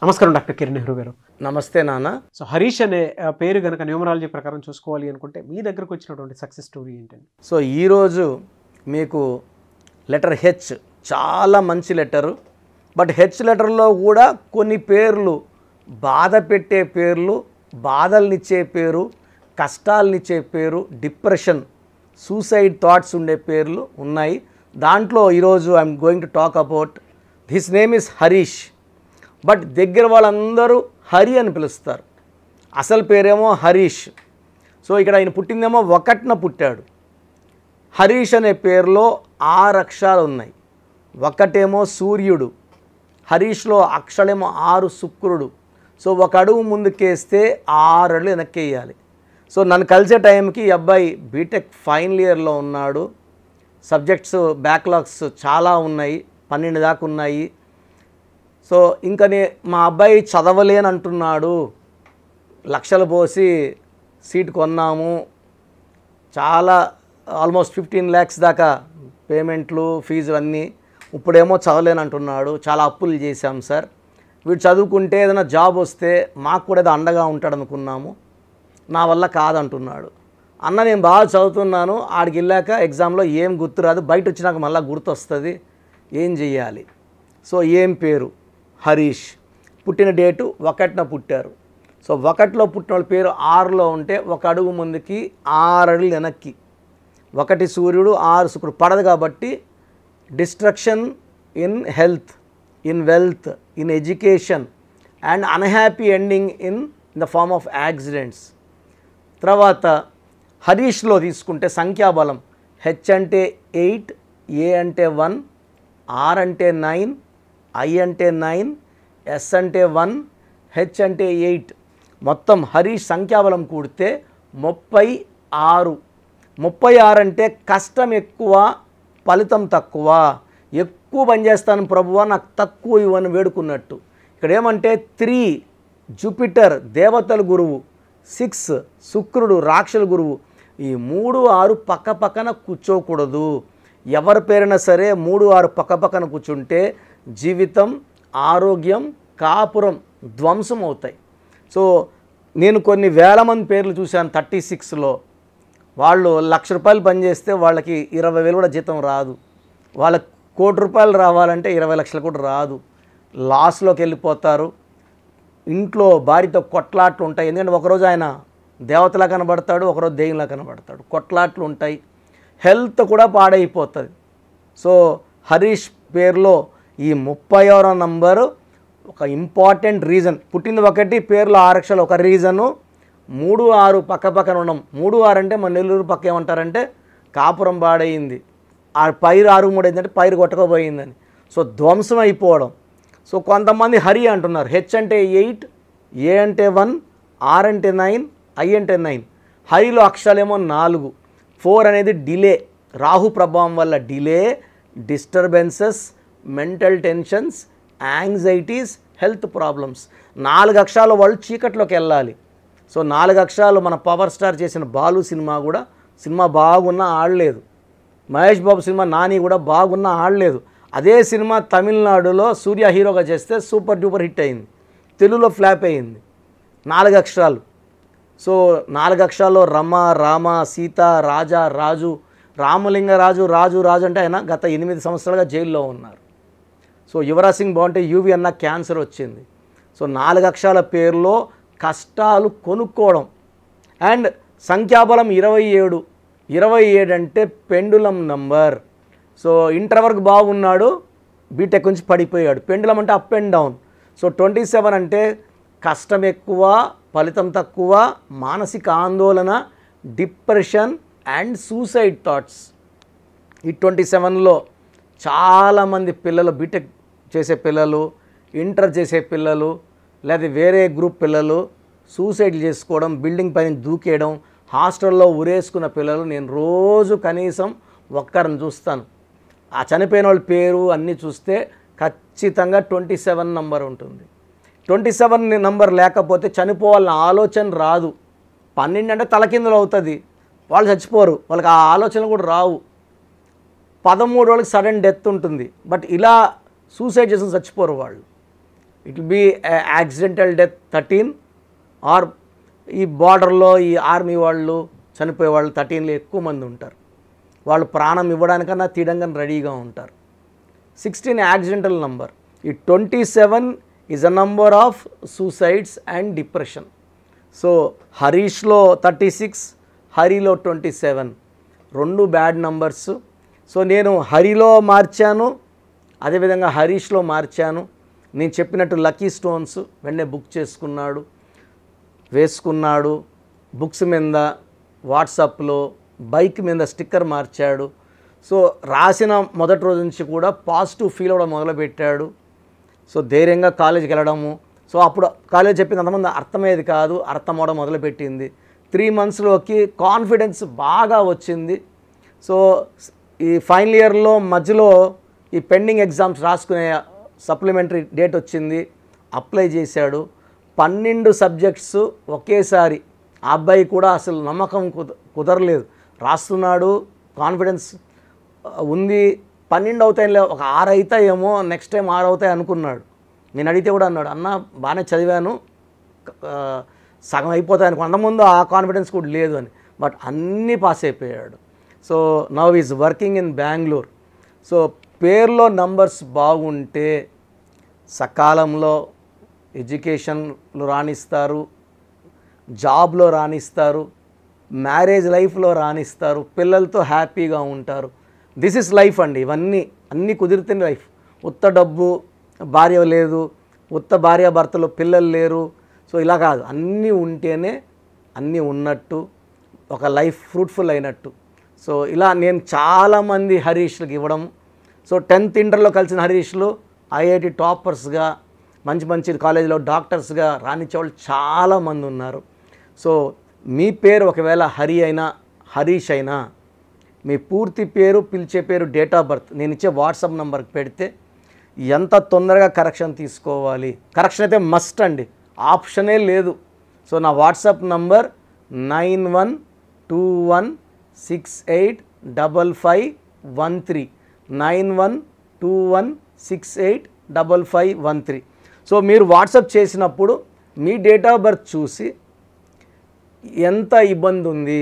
నమస్కారం డాక్టర్ కిరణ్ నెహ్రూ గారు. నమస్తే నాన్న. సో హరీష్ అనే పేరు కనుక న్యూమరాలజీ ప్రకారం చూసుకోవాలి అనుకుంటే మీ దగ్గరకు వచ్చినటువంటి సక్సెస్ స్టోరీ ఏంటండి? సో ఈరోజు మీకు లెటర్ హెచ్ చాలా మంచి లెటరు. బట్ హెచ్ లెటర్లో కూడా కొన్ని పేర్లు బాధ పెట్టే పేర్లు, బాధల్నిచ్చే పేరు, కష్టాలనిచ్చే పేరు, డిప్రెషన్, సూసైడ్ థాట్స్ ఉండే పేర్లు ఉన్నాయి. దాంట్లో ఈరోజు I'm going to talk about his name is Harish. But దగ్గర వాళ్ళందరూ హరి అని పిలుస్తారు. అసలు పేరేమో హరీష్. సో ఇక్కడ ఆయన పుట్టిందేమో ఒకటిన పుట్టాడు. హరీష్ అనే పేరులో 6 అక్షరాలు ఉన్నాయి. ఒకటేమో సూర్యుడు, హరీష్లో అక్షరాలేమో 6 శుక్రుడు. సో ఒక అడుగు ముందుకేస్తే 6 అడుగులు వెనక్కి వేయాలి. సో నన్ను కలిసే టైంకి ఈ అబ్బాయి బీటెక్ ఫైనల్ ఇయర్లో ఉన్నాడు. సబ్జెక్ట్స్ బ్యాక్లాగ్స్ చాలా ఉన్నాయి, 12 దాకా ఉన్నాయి. సో ఇంకా మా అబ్బాయి చదవలేని అంటున్నాడు, లక్షలు పోసి సీట్ కొన్నాము, చాలా ఆల్మోస్ట్ 15 lakhs దాకా పేమెంట్లు ఫీజు అన్నీ, ఇప్పుడేమో చదవలేని అంటున్నాడు, చాలా అప్పులు చేశాం సార్, వీడు చదువుకుంటే ఏదైనా జాబ్ వస్తే మాకు కూడా ఏదో అండగా ఉంటాడు అనుకున్నాము, నా వల్ల కాదంటున్నాడు. అన్న నేను బాగా చదువుతున్నాను, ఆడికి వెళ్ళాక ఎగ్జామ్లో ఏం గుర్తురాదు, బయట వచ్చినాక మళ్ళీ గుర్తొస్తుంది, ఏం చెయ్యాలి? సో ఏం పేరు? హరీష్. పుట్టిన డేటు 1న పుట్టారు. సో 1లో పుట్టిన వాళ్ళ పేరు 6లో ఉంటే ఒక అడుగు ముందుకి 6 అడుగులు వెనక్కి. 1 సూర్యుడు 6 శుక్రుడు పడదు కాబట్టి destruction in health, in wealth, in education and unhappy ending in the form of accidents. తర్వాత హరీష్లో తీసుకుంటే సంఖ్యాబలం హెచ్ అంటే 8, ఏ అంటే 1, ఆర్ అంటే 9, ఐ అంటే 9, ఎస్ అంటే 1, హెచ్ అంటే 8. మొత్తం హరీష్ సంఖ్యాబలం కూడితే 36. 36 అంటే కష్టం ఎక్కువ, ఫలితం తక్కువ. ఎక్కువ పనిచేస్తాను ప్రభువా, నాకు తక్కువ ఇవ్వని వేడుకున్నట్టు. ఇక్కడ ఏమంటే 3 జూపిటర్ దేవతల గురువు, 6 శుక్రుడు రాక్షల గురువు. ఈ 3, 6 పక్క పక్కన కూర్చోకూడదు. ఎవరి పేరైనా సరే 3, 6 పక్క పక్కన కూర్చుంటే జీవితం, ఆరోగ్యం, కాపురం ధ్వంసం అవుతాయి. సో నేను కొన్ని వేల మంది పేర్లు చూశాను 36లో. వాళ్ళు ₹1,00,000 పనిచేస్తే వాళ్ళకి 20,000 కూడా జీతం రాదు. వాళ్ళకి ₹1,00,00,000 రావాలంటే 20 లక్షలు కూడా రాదు. లాస్లోకి వెళ్ళిపోతారు. ఇంట్లో భార్యతో కొట్లాట్లు ఉంటాయి. ఎందుకంటే ఒకరోజు ఆయన దేవతలా కనబడతాడు, ఒకరోజు దెయ్యంలా కనబడతాడు. కొట్లాట్లు ఉంటాయి. హెల్త్ కూడా పాడైపోతుంది. సో హరీష్ పేరులో ఈ 36వ నంబరు ఒక ఇంపార్టెంట్ రీజన్. పుట్టింది ఒకటి, పేరులో 6 అక్షరాలు ఒక రీజను. 3, 6 పక్క పక్కన ఉండడం. 3, 6 అంటే మన నెల్లూరు పక్క ఏమంటారంటే కాపురం పాడయింది, ఆ పైరు 6, 3 ఏంటంటే పైరు కొట్టకపోయిందని. సో ధ్వంసం అయిపోవడం. సో కొంతమంది హరి అంటున్నారు. హెచ్ అంటే 8, ఏ అంటే 1, ఆర్ అంటే 9, ఐ అంటే 9. హరిలో అక్షరాలేమో 4. 4 అనేది డిలే, రాహు ప్రభావం వల్ల delay, disturbances, mental tensions, anxieties, health problems. 4 అక్షరాల వాళ్ళు చీకట్లోకి వెళ్ళాలి. సో 4 అక్షరాలు మన పవర్ స్టార్ చేసిన బాలు సినిమా కూడా, సినిమా బాగున్నా ఆడలేదు. మహేష్ బాబు సినిమా నాని కూడా బాగున్నా ఆడలేదు. అదే సినిమా తమిళనాడులో సూర్య హీరోగా చేస్తే సూపర్ డూపర్ హిట్ అయింది, తెలుగులో ఫ్లాప్ అయింది. 4 అక్షరాలు. సో 4 అక్షరాల్లో రమ, రామ, సీత, రాజా, రాజు, రామలింగరాజు, రాజు అంటే ఆయన గత 8 సంవత్సరాలుగా జైల్లో ఉన్నారు. సో యువరాజ్ సింగ్ బాగుంటే యూవి అన్న క్యాన్సర్ వచ్చింది. సో 4 అక్షరాల పేరులో కష్టాలు కొనుక్కోవడం. అండ్ సంఖ్యాబలం 27. 27 అంటే పెండులం నంబర్. సో ఇంటర్ వరకు బాగున్నాడు, బీటెక్ నుంచి పడిపోయాడు. పెండులం అంటే అప్ అండ్ డౌన్. సో 27 అంటే కష్టం ఎక్కువ, ఫలితం తక్కువ, మానసిక ఆందోళన, డిప్రెషన్ అండ్ సూసైడ్ థాట్స్. ఈ 27లో చాలామంది పిల్లలు, బీటెక్ చేసే పిల్లలు, ఇంటర్ చేసే పిల్లలు, లేదా వేరే గ్రూప్ పిల్లలు సూసైడ్ చేసుకోవడం, బిల్డింగ్ పైన దూకేయడం, హాస్టల్లో ఉరేసుకున్న పిల్లలు నేను రోజు కనీసం ఒక్కరిని చూస్తాను. ఆ చనిపోయిన వాళ్ళ పేరు అన్నీ చూస్తే ఖచ్చితంగా 27 నంబర్ ఉంటుంది. 27 నంబర్ లేకపోతే చనిపోవాలన్న ఆలోచన రాదు. 12 అంటే తలకిందులు అవుతుంది, వాళ్ళు చచ్చిపోరు, వాళ్ళకి ఆ ఆలోచనలు కూడా రావు. 13 వాళ్ళకి సడన్ డెత్ ఉంటుంది, బట్ ఇలా సూసైడ్ చేసి చచ్చిపోరు వాళ్ళు. It will be accidental death 13 or ఈ బార్డర్లో ఈ ఆర్మీ వాళ్ళు చనిపోయే వాళ్ళు 13లో ఎక్కువ మంది ఉంటారు. వాళ్ళు ప్రాణం ఇవ్వడానికన్నా తీయడానికి రెడీగా ఉంటారు. 16 యాక్సిడెంటల్ నంబర్. ఈ 27 is a number of suicides and depression. So హరీష్లో 36, హరిలో 27, రెండు బ్యాడ్ నంబర్స్. సో నేను హరిలో మార్చాను, అదేవిధంగా హరీష్లో మార్చాను. నేను చెప్పినట్టు లక్కీ స్టోన్స్ వెంటనే బుక్ చేసుకున్నాడు, వేసుకున్నాడు. బుక్స్ మీద, వాట్సాప్లో, బైక్ మీద స్టిక్కర్ మార్చాడు. సో రాసిన మొదటి రోజు నుంచి కూడా పాజిటివ్ ఫీల్ అవ్వడం మొదలుపెట్టాడు. సో ధైర్యంగా కాలేజీకి వెళ్ళడము. సో అప్పుడు కాలేజ్ చెప్పింది అంతమంది అర్థమయ్యేది కాదు, అర్థం అవడం మొదలుపెట్టింది. 3 monthsలోకి కాన్ఫిడెన్స్ బాగా వచ్చింది. సో ఈ ఫైనల్ ఇయర్లో మధ్యలో ఈ పెండింగ్ ఎగ్జామ్స్ రాసుకునే సప్లిమెంటరీ డేట్ వచ్చింది. అప్లై చేశాడు. 12 సబ్జెక్ట్స్ ఒకేసారి. ఆ అబ్బాయి కూడా అసలు నమ్మకం కుదరలేదు. రాస్తున్నాడు, కాన్ఫిడెన్స్ ఉంది. 12 అవుతాయిలే, ఒక 6 అవుతాయేమో, నెక్స్ట్ టైం 6 అవుతాయి అనుకున్నాడు. నేను అడిగితే కూడా అన్నాడు, అన్న బాగానే చదివాను, సగం అయిపోతాయి అనుకో. అంతకుముందు ఆ కాన్ఫిడెన్స్ కూడా లేదు అని. బట్ అన్నీ పాస్ అయిపోయాడు. So now is working in Bengaluru. So పేర్లో నంబర్స్ బాగుంటే సకాలంలో ఎడ్యుకేషన్లో రాణిస్తారు, జాబ్లో రాణిస్తారు, మ్యారేజ్ లైఫ్లో రాణిస్తారు, పిల్లలతో హ్యాపీగా ఉంటారు. దిస్ ఇస్ లైఫ్ అండి. ఇవన్నీ అన్నీ కుదిరితే లైఫ్. ఉత్త డబ్బు, భార్య లేదు, ఉత్త భార్య భర్తలు, పిల్లలు లేరు. సో ఇలా కాదు, అన్నీ ఉంటేనే అన్నీ ఉన్నట్టు, ఒక లైఫ్ ఫ్రూట్ఫుల్ అయినట్టు. సో ఇలా నేను చాలామంది హరీష్లకు ఇవ్వడం. సో 10th ఇంటర్లో కలిసిన హరీష్లు ఐఐటి టాపర్స్గా, మంచి మంచి కాలేజీలో డాక్టర్స్గా రాణించేవాళ్ళు చాలామంది ఉన్నారు. సో మీ పేరు ఒకవేళ హరి అయినా, హరీష్ అయినా, మీ పూర్తి పేరు, పిలిచే పేరు, డేట్ ఆఫ్ బర్త్ నేను ఇచ్చే వాట్సాప్ నెంబర్కి పెడితే ఎంత తొందరగా కరెక్షన్ తీసుకోవాలి. కరెక్షన్ అయితే మస్ట్ అండి, ఆప్షనే లేదు. సో నా వాట్సాప్ నంబర్ 9121685513, 9121685513. సో మీరు వాట్సాప్ చేసినప్పుడు మీ డేట్ ఆఫ్ బర్త్ చూసి ఎంత ఇబ్బంది ఉంది,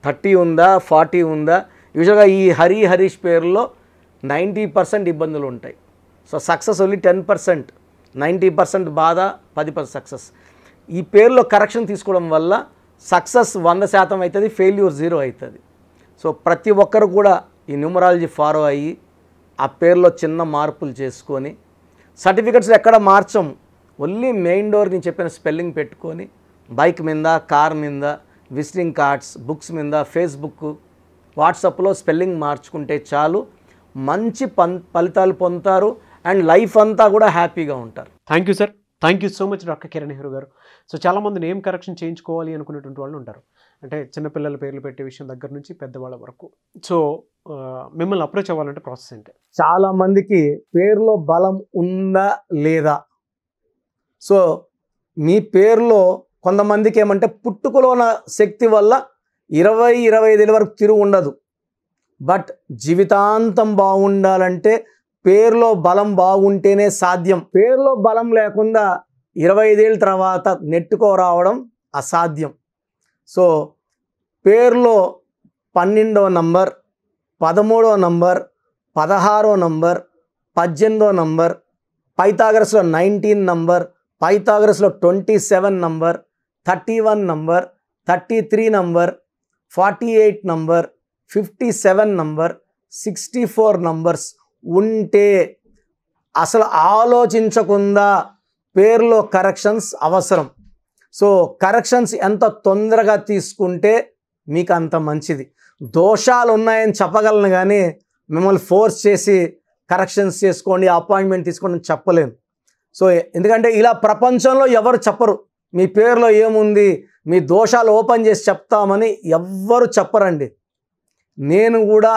30 ఉందా, 40 ఉందా. యూజువల్గా ఈ హరీష్ పేరులో 90% ఇబ్బందులు ఉంటాయి. సో సక్సెస్ ఓన్లీ 10%, 90% బాధ, 10% సక్సెస్. ఈ పేరులో కరెక్షన్ తీసుకోవడం వల్ల సక్సెస్ 100% అవుతుంది, ఫెయిల్యూర్ 0 అవుతుంది. సో ప్రతి ఒక్కరు కూడా ఈ న్యూమరాలజీ ఫాలో అయ్యి ఆ పేరులో చిన్న మార్పులు చేసుకొని, సర్టిఫికెట్స్ ఎక్కడ మార్చం, ఓన్లీ మెయిన్ డోర్ నేను చెప్పిన స్పెల్లింగ్ పెట్టుకొని, బైక్ మీద, కార్ మీద, విజిటింగ్ కార్డ్స్, బుక్స్ మీద, ఫేస్బుక్, వాట్సాప్లో స్పెల్లింగ్ మార్చుకుంటే చాలు, మంచి ఫలితాలు పొందుతారు అండ్ లైఫ్ అంతా కూడా హ్యాపీగా ఉంటారు. Thank you sir, thank you so much doctor Kiran Nehru గారు. సో చాలామంది నేమ్ కరెక్షన్ చేయించుకోవాలి అనుకునేటువంటి వాళ్ళు ఉంటారు, అంటే చిన్నపిల్లల పేర్లు పెట్టే విషయం దగ్గర నుంచి పెద్దవాళ్ళ వరకు. సో మిమ్మల్ని అప్రోచ్ అవ్వాలంటే ప్రాసెస్ ఏంటి? చాలామందికి పేరులో బలం ఉందా లేదా. సో మీ పేరులో కొంతమందికి ఏమంటే పుట్టుకలో ఉన్న శక్తి వల్ల 20-25 వరకు తిరుగు ఉండదు. బట్ జీవితాంతం బాగుండాలంటే పేరులో బలం బాగుంటేనే సాధ్యం. పేరులో బలం లేకుండా 25 ఏళ్ళ తర్వాత నెట్టుకోరావడం అసాధ్యం. సో పేరులో 12వ నంబర్, 13వ నంబర్, 16వ నంబర్, 18వ నంబర్, పైథాగరస్లో 19 నంబర్, పైథాగరస్లో 27 number, 31 number, 33 number, 48 number, 57 number, 64 numbers ఉంటే అసలు ఆలోచించకుండా పేరులో కరెక్షన్స్ అవసరం. సో కరెక్షన్స్ ఎంత తొందరగా తీసుకుంటే మీకు అంత మంచిది. దోషాలు ఉన్నాయని చెప్పగలను కానీ మిమ్మల్ని ఫోర్స్ చేసి కరెక్షన్స్ చేసుకోండి, అపాయింట్మెంట్ తీసుకోండి చెప్పలేము. సో ఎందుకంటే ఇలా ప్రపంచంలో ఎవరు చెప్పరు. మీ పేరులో ఏముంది, మీ దోషాలు ఓపెన్ చేసి చెప్తామని ఎవ్వరు చెప్పరండి. నేను కూడా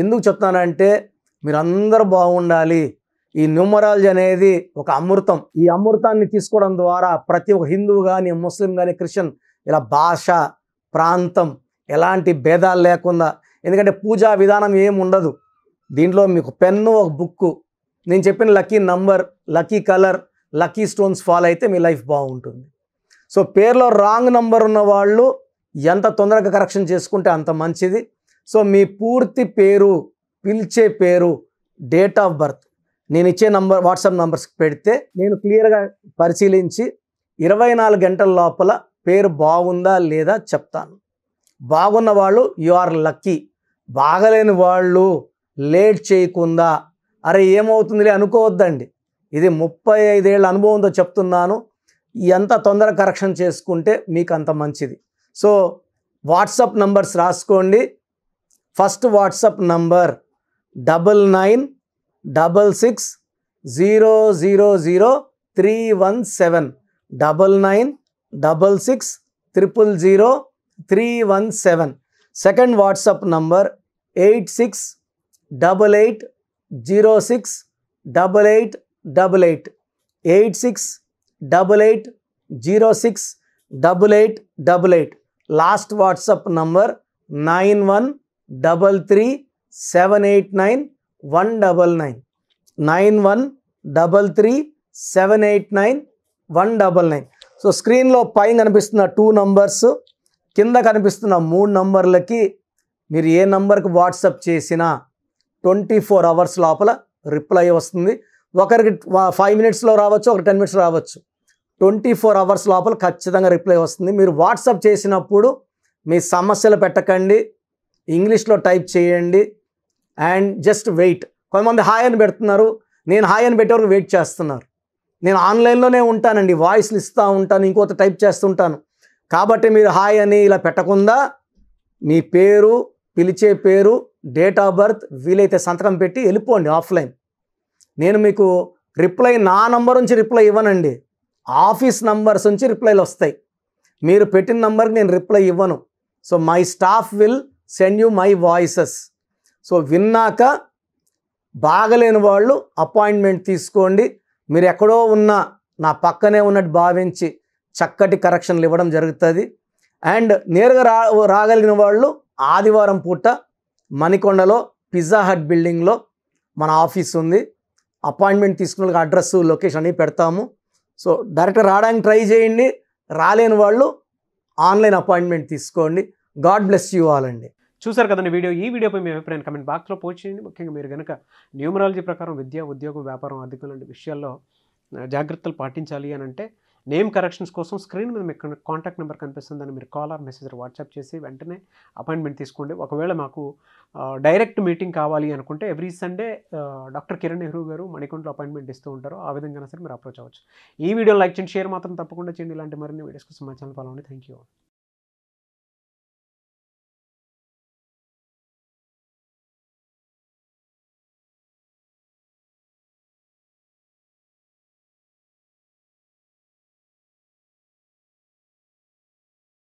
ఎందుకు చెప్తానంటే మీరందరూ బాగుండాలి. ఈ న్యూమరాలజీ అనేది ఒక అమృతం. ఈ అమృతాన్ని తీసుకోవడం ద్వారా ప్రతి ఒక్క హిందువు కానీ, ముస్లిం కానీ, క్రిస్టియన్ ఇలా భాష, ప్రాంతం ఎలాంటి భేదాలు లేకుండా, ఎందుకంటే పూజా విధానం ఏమి ఉండదు దీంట్లో. మీకు పెన్ను, ఒక బుక్కు, నేను చెప్పిన lucky number, lucky colour, lucky stones follow అయితే మీ లైఫ్ బాగుంటుంది. సో పేరులో రాంగ్ నంబర్ ఉన్న వాళ్ళు ఎంత తొందరగా కరెక్షన్ చేసుకుంటే అంత మంచిది. సో మీ పూర్తి పేరు, పిలిచే పేరు, డేట్ ఆఫ్ బర్త్ నేను ఇచ్చే నంబర్ వాట్సాప్ నంబర్స్కి పెడితే నేను క్లియర్గా పరిశీలించి 24 గంటల లోపల పేరు బాగుందా లేదా చెప్తాను. బాగున్న వాళ్ళు యు ఆర్ లక్కీ. బాగలేని వాళ్ళు లేట్ చేయకుండా అరే ఏమవుతుందిలే అనుకోవద్దండి. ఇది 35 ఏళ్ళ అనుభవంతో చెప్తున్నాను. ఎంత తొందరగా కరెక్షన్ చేసుకుంటే మీకు అంత మంచిది. సో వాట్సాప్ నంబర్స్ రాసుకోండి. First WhatsApp number 9966000317 9966000317. Second WhatsApp number 8688068888 8688068888. Last WhatsApp number 9133789199 9133789199. So స్క్రీన్లో పైన కనిపిస్తున్న 2 నంబర్స్, కింద కనిపిస్తున్న 3 నంబర్లకి మీరు ఏ నంబర్కి వాట్సాప్ చేసినా 24 అవర్స్ లోపల రిప్లై వస్తుంది. ఒకరికి 5 మినిట్స్లో రావచ్చు, ఒకరికి 10 మినిట్స్లో రావచ్చు. 24 అవర్స్ లోపల ఖచ్చితంగా రిప్లై వస్తుంది. మీరు వాట్సాప్ చేసినప్పుడు మీ సమస్యలు పెట్టకండి, ఇంగ్లీష్లో టైప్ చేయండి అండ్ జస్ట్ వెయిట్. కొంతమంది హాయ్ అని పెడుతున్నారు, నేను హాయ్ అని పెట్టే వరకు వెయిట్ చేస్తున్నారు. నేను ఆన్లైన్లోనే ఉంటానండి, వాయిస్లు ఇస్తూ ఉంటాను, ఇంకొక టైప్ చేస్తుంటాను. కాబట్టి మీరు హాయ్ అని ఇలా పెట్టకుండా మీ పేరు, పిలిచే పేరు, డేట్ ఆఫ్ బర్త్, వీలైతే సంతకం పెట్టి వెళ్ళిపోండి ఆఫ్లైన్. నేను మీకు రిప్లై నా నంబర్ నుంచి రిప్లై ఇవ్వనండి, ఆఫీస్ నంబర్స్ నుంచి రిప్లైలు వస్తాయి. మీరు పెట్టిన నంబర్కి నేను రిప్లై ఇవ్వను. So my staff will send you my voices. So విన్నాక బాగలేని వాళ్ళు అపాయింట్మెంట్ తీసుకోండి. మీరు ఎక్కడో ఉన్న నా పక్కనే ఉన్నట్టు భావించి చక్కటి కరెక్షన్లు ఇవ్వడం జరుగుతుంది. అండ్ నేరుగా రాగలిగిన వాళ్ళు ఆదివారం పూట మణికొండలో పిజ్జా హట్ బిల్డింగ్లో మన ఆఫీస్ ఉంది. అపాయింట్మెంట్ తీసుకున్న అడ్రస్, లొకేషన్ అన్నీ పెడతాము. సో డైరెక్ట్ రావడానికి ట్రై చేయండి. రాలేని వాళ్ళు ఆన్లైన్ అపాయింట్మెంట్ తీసుకోండి. గాడ్ బ్లెస్ యూ ఆల్ అండి. చూసారు కదండి వీడియో. ఈ వీడియోపై మీ అభిప్రాయం కమెంట్ బాక్స్లో పోస్ట్ చేయండి. ముఖ్యంగా మీరు కనుక న్యూమరాలజీ ప్రకారం విద్య, ఉద్యోగం, వ్యాపారం, ఆర్థికం లాంటి విషయాల్లో జాగ్రత్తలు పాటించాలి అని అంటే నేమ్ కరెక్షన్స్ కోసం స్క్రీన్ మీద మీకు కాంటాక్ట్ నెంబర్ కనిపిస్తుందని మీరు కాల్ ఆర్ మెసేజ్ వాట్సాప్ చేసి వెంటనే అపాయింట్మెంట్ తీసుకోండి. ఒకవేళ మాకు డైరెక్ట్ మీటింగ్ కావాలి అనుకుంటే every Sunday doctor Kiran Nehru గారు మణికొండలో అపాయింట్మెంట్ ఇస్తూ ఉంటారు. ఆ విధంగా సరే మీరు అప్రోచ్ అవ్వచ్చు. ఈ వీడియో లైక్ చేయండి, షేర్ మాత్రం తప్పకుండా చేయండి. ఇలాంటి మరిన్ని వీడియోస్ కోసం మా ఛానల్ ఫాలో అవ్వండి. Thank you.